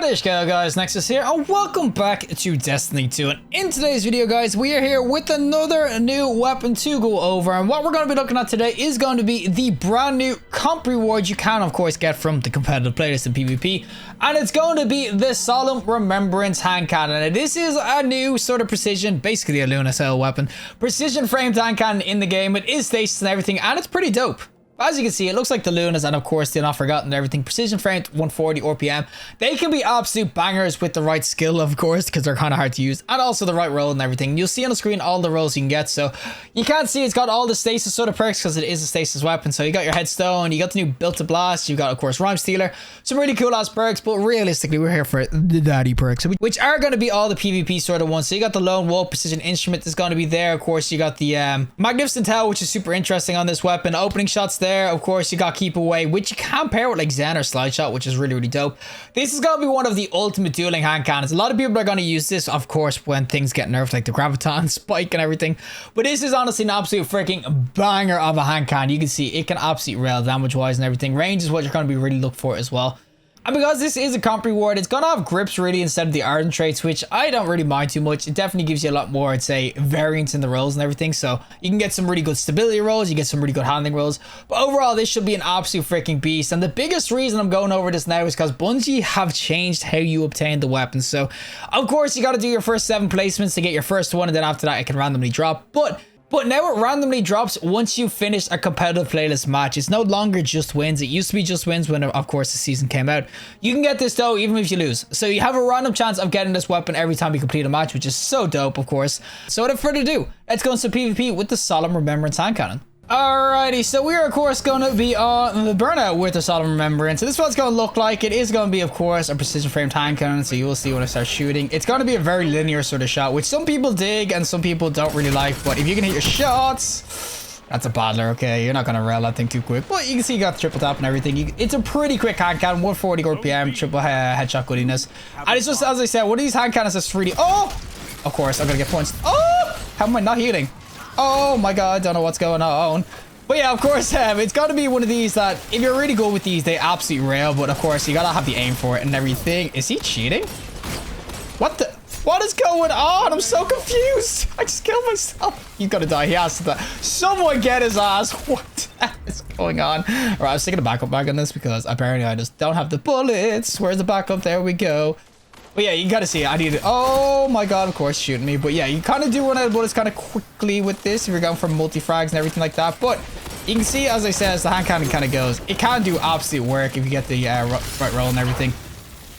What is going on, guys? Nexas here, and welcome back to Destiny 2. And in today's video, guys, we are here with another new weapon to go over. And what we're going to be looking at today is going to be the brand new comp reward you can, of course, get from the competitive playlist in PvP. And it's going to be the Solemn Remembrance hand cannon. And this is a new sort of precision, basically a Luna style weapon, precision framed hand cannon in the game. It is stasis and everything, and it's pretty dope. As you can see, it looks like the Lunas, and of course, they're not forgotten everything. Precision framed 140 RPM. They can be absolute bangers with the right skill, of course, because they're kind of hard to use, and also the right roll and everything. You'll see on the screen all the rolls you can get. So you can't see it's got all the stasis sort of perks because it is a stasis weapon. So you got your headstone, you got the new built to blast, you got, of course, rhyme stealer, some really cool ass perks. But realistically, we're here for the daddy perks, which are going to be all the PvP sort of ones. So you got the lone wolf precision instrument is going to be there. Of course, you got the magnificent tail, which is super interesting on this weapon. Opening shots there. Of course, you got keep away, which you can pair with like Zen or slide shot, which is really dope. This is going to be one of the ultimate dueling hand cannons. A lot of people are going to use this, of course, when things get nerfed, like the graviton spike and everything. But this is honestly an absolute freaking banger of a hand cannon. You can see it can absolutely rail damage wise and everything. Range is what you're going to be really looking for as well. And because this is a comp reward, it's gonna have grips really instead of the ardent traits, which I don't really mind too much. It definitely gives you a lot more, I'd say, variance in the rolls and everything. So you can get some really good stability rolls, you get some really good handling rolls. But overall, this should be an absolute freaking beast. And the biggest reason I'm going over this now is because Bungie have changed how you obtain the weapons. So of course, you gotta do your first 7 placements to get your first one, and then after that, it can randomly drop. But now it randomly drops once you finish a competitive playlist match. It's no longer just wins. It used to be just wins when, of course, the season came out. You can get this, though, even if you lose. So you have a random chance of getting this weapon every time you complete a match, which is so dope, of course. So without further ado, let's go into PvP with the Solemn Remembrance hand cannon. Alrighty, so we are, of course, going to be on the burnout with the Solemn Remembrance. So this is what it's going to look like. It is going to be, of course, a precision framed hand cannon, so you will see when I start shooting. It's going to be a very linear sort of shot, which some people dig and some people don't really like. But if you can hit your shots, that's a battler, okay? You're not going to rail that thing too quick. But you can see you got the triple tap and everything. It's a pretty quick hand cannon, 140 RPM, triple headshot goodiness. And it's just, as I said, one of these hand cannons is 3D. Oh! Of course, I'm going to get points. Oh! How am I not healing? Oh my god, I don't know what's going on. But yeah, of course, it's got to be one of these that, if you're really good with these, they absolutely rail. But of course, you got to have the aim for it and everything. Is he cheating? What is going on? I'm so confused. I just killed myself. He's gonna die. He has to die. Someone get his ass. What is going on? All right, I was taking a backup bag on this because apparently I just don't have the bullets. Where's the backup? There we go. But yeah, you gotta see it. I need it. Oh my god, of course, shooting me. But yeah, you kind of do run out of bullets kind of quickly with this if you're going for multi-frags and everything like that. But you can see, as I said, as the hand cannon kind of goes, it can do absolute work if you get the right roll and everything.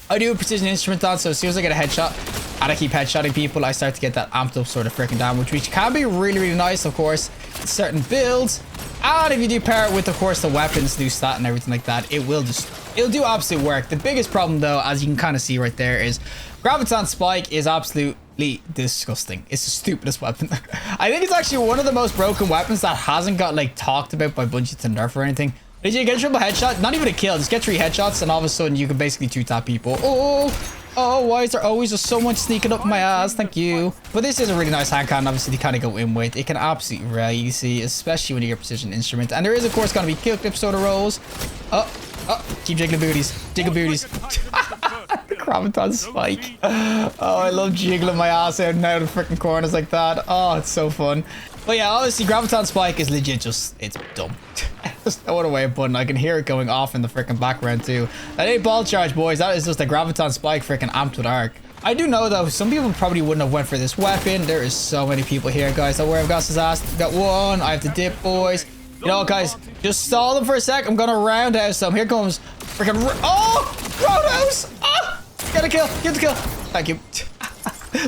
I do a precision instrument on, so as soon as I get a headshot and I keep headshotting people, I start to get that amped up sort of freaking damage, which can be really nice, of course, in certain builds. And if you do pair it with, of course, the weapons, new stat and everything like that, it'll do absolute work. The biggest problem, though, as you can kind of see right there, is graviton spike is absolutely disgusting. It's the stupidest weapon. I think it's actually one of the most broken weapons that hasn't got like talked about by Bungie to nerf or anything. Did you get a triple headshot? Not even a kill. Just get 3 headshots, and all of a sudden you can basically 2-tap people. Oh, why is there always just someone sneaking up my ass? Thank you. But this is a really nice hand cannon, obviously, to kind of go in with. It can absolutely rail, you see, especially when you get precision instrument. And there is, of course, going to be kill clip sort of rolls. Keep jiggling booties. Jiggle booties. The graviton spike. Oh, I love jiggling my ass out and out of freaking corners like that. Oh, it's so fun. But yeah, obviously, graviton spike is legit just, it's dumb. There's no other way of putting it. I can hear it going off in the freaking background too. That ain't ball charge, boys. That is just a graviton spike freaking amped with arc. I do know, though, some people probably wouldn't have went for this weapon. There is so many people here, guys. Don't worry, I've got his ass. Got one. I have to dip, boys. You know what, guys? Just stall them for a sec. I'm going to roundhouse them. Here comes freaking... Oh! Roundhouse! Ah! Get a kill. Get the kill. Thank you.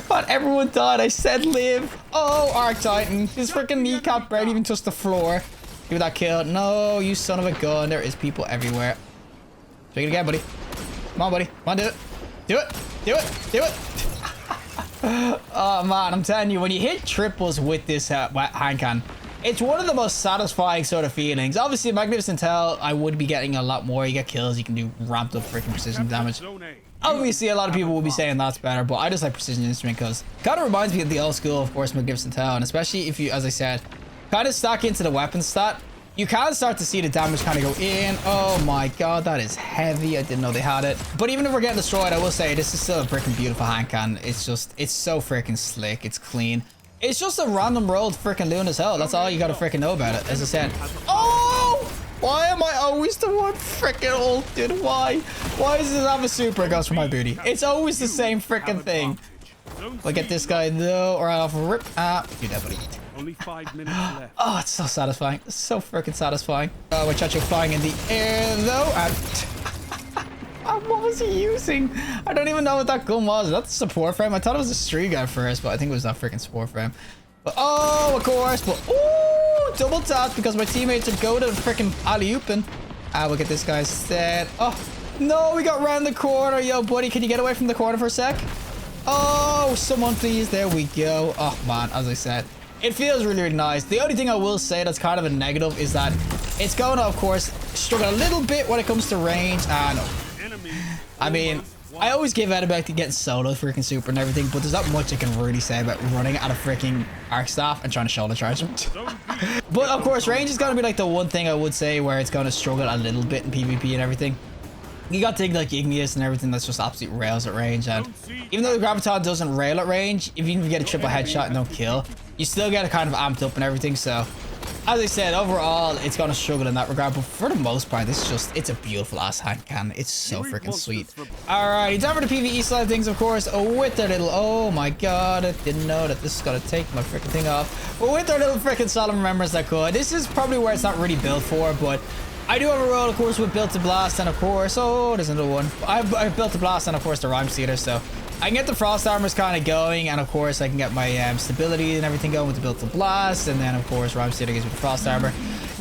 But everyone died. I said live. Oh, Arc Titan. His freaking kneecap barely even touched the floor. Give that kill. No, you son of a gun. There is people everywhere. Do it again, buddy. Come on, buddy. Come on, do it. Do it. Do it. Do it. Oh, man. I'm telling you, when you hit triples with this hand cannon, it's one of the most satisfying sort of feelings. Obviously, Magnificent Tail, I would be getting a lot more. You get kills. You can do ramped up freaking precision damage. Obviously, a lot of people will be saying that's better, but I just like precision instrument because it kind of reminds me of the old school, of course, Magnificent Tail. And especially if you, as I said, kind of stack into the weapon stat. you can start to see the damage kind of go in. Oh my god, that is heavy. I didn't know they had it. But even if we're getting destroyed, I will say this is still a freaking beautiful hand cannon. It's just, it's so freaking slick. It's clean. It's just a random rolled freaking loon as hell. That's all you gotta freaking know about it. As I said, oh, why am I always the one freaking old dude? Why does this have a super? It goes for my booty. It's always the same freaking thing. We'll get this guy though, or off a rip. Do that, buddy. Only 5 minutes left. Oh, it's so satisfying. It's so freaking satisfying. We're Chacho flying in the air though. And what was he using? I don't even know what that gun was. That's a support frame. I thought it was a street guy first, but I think it was that freaking support frame. But oh, of course. But ooh, double tap because my teammates are going to freaking alley-ooping. We'll get this guy instead. Oh no, we got round the corner. Yo, buddy, can you get away from the corner for a sec? Oh, someone please. There we go. Oh man, as I said, it feels really, really nice. The only thing I will say that's kind of a negative is that it's going to, of course, struggle a little bit when it comes to range. And I mean, I always give out about getting solo freaking super and everything, but there's not much I can really say about running at a freaking arc staff and trying to shoulder charge them. But of course, range is going to be like the one thing I would say where it's going to struggle a little bit in PvP and everything. You got things like Igneous and everything that's just absolute rails at range, and even though the Graviton doesn't rail at range, if you get a triple headshot and don't kill, you still get it kind of amped up and everything. So as I said, overall it's gonna struggle in that regard, but for the most part this is just, it's a beautiful ass hand cannon. It's so freaking sweet. Alrighty, time for the PvE side of things, of course, with their little, oh my god, I didn't know that this is gonna take my freaking thing off, but with their little freaking Solemn Remembrance that could. This is probably where it's not really built for, but I do have a roll, of course, with Built to Blast, and of course, oh, there's another one. I Built to Blast, and of course, the Rhyme Stealer, so I can get the Frost Armors kind of going, and of course, I can get my stability and everything going with the Built to Blast, and then, of course, Rhyme Stealer gives me the Frost Armor.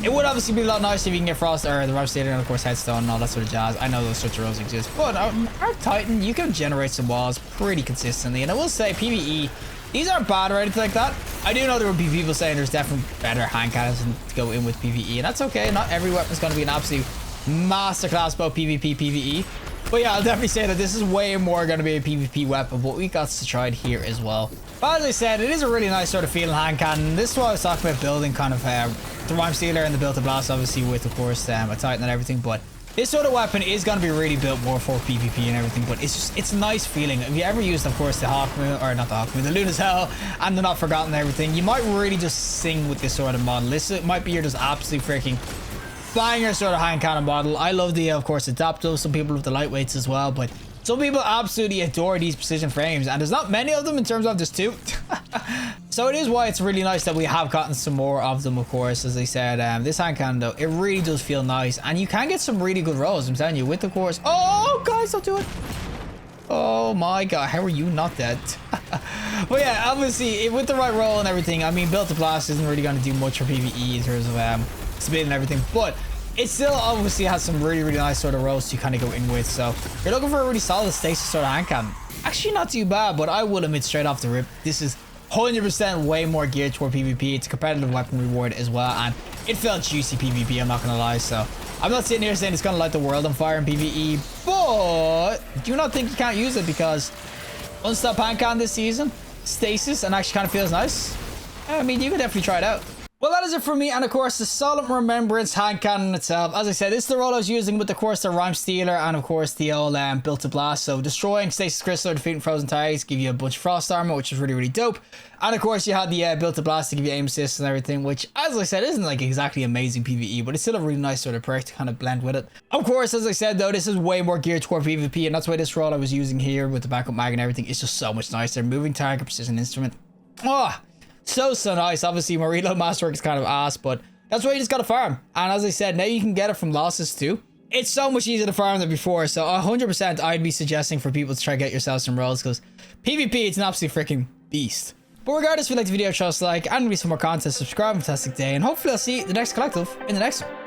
It would obviously be a lot nicer if you can get Frost, or the Rhyme Stealer, and of course, Headstone, and all that sort of jazz. I know those sorts of rolls exist, but our Titan, you can generate some walls pretty consistently, and I will say, PvE, these aren't bad or anything like that. I do know there will be people saying there's definitely better hand cannons to go in with PvE, and that's okay. Not every weapon is going to be an absolute masterclass about PvP, PvE. But yeah, I'll definitely say that this is way more going to be a PvP weapon, but we got to try it here as well. But as I said, it is a really nice sort of feeling hand cannon. This is what I was talking about building, kind of the Rhyme Stealer and the Built to Blast, obviously with, of course, a Titan and everything, but this sort of weapon is going to be really built more for PvP and everything, but it's just, it's a nice feeling. If you ever used, of course, the Hawkmoon, or not the Hawkmoon, the Luna's Hell, and the Not Forgotten and everything, you might really just sing with this sort of model. This might be your just absolute freaking banger sort of hand cannon model. I love the, of course, Adaptive. Some people love the lightweights as well, but some people absolutely adore these precision frames, and there's not many of them in terms of just two. So it is why it's really nice that we have gotten some more of them, of course. As I said, this hand cannon though, it really does feel nice, and you can get some really good rolls, I'm telling you, with, of course, oh guys, don't do it. Oh my god, how are you not dead? But yeah, obviously with the right roll and everything, I mean, Built to Blast isn't really going to do much for PvE in terms of speed and everything, but it still obviously has some really, really nice sort of rolls to kind of go in with. So if you're looking for a really solid stasis sort of hand cannon, actually not too bad, but I will admit straight off the rip, this is 100% way more geared toward PvP. It's a competitive weapon reward as well, and it felt juicy PvP, I'm not gonna lie. So I'm not sitting here saying it's gonna light the world on fire in PvE, but do not think you can't use it, because Unstop hand cannon this season, stasis, and actually kind of feels nice. I mean, you can definitely try it out. Well, that is it from me, and of course the Solemn Remembrance hand cannon itself. As I said, this is the roll I was using with, of course, the Rhyme Stealer and of course the old Built to Blast. So destroying Stasis Crystal or defeating frozen targets give you a bunch of Frost Armor, which is really, really dope. And of course you had the Built to Blast to give you aim assist and everything, which, as I said, isn't like exactly amazing PvE, but it's still a really nice sort of perk to kind of blend with it. Of course, as I said though, this is way more geared toward PvP, and that's why this roll I was using here with the backup mag and everything is just so much nicer. Moving target, precision instrument. Oh, so nice. Obviously my reload masterwork is kind of ass, but that's why you just gotta farm. And as I said, now you can get it from losses too. It's so much easier to farm than before, so 100% I'd be suggesting for people to try to get yourself some rolls, because PvP, it's an absolute freaking beast. But regardless, if you like the video, trust like, and be some more content, subscribe, fantastic day, and hopefully I'll see the next collective in the next one.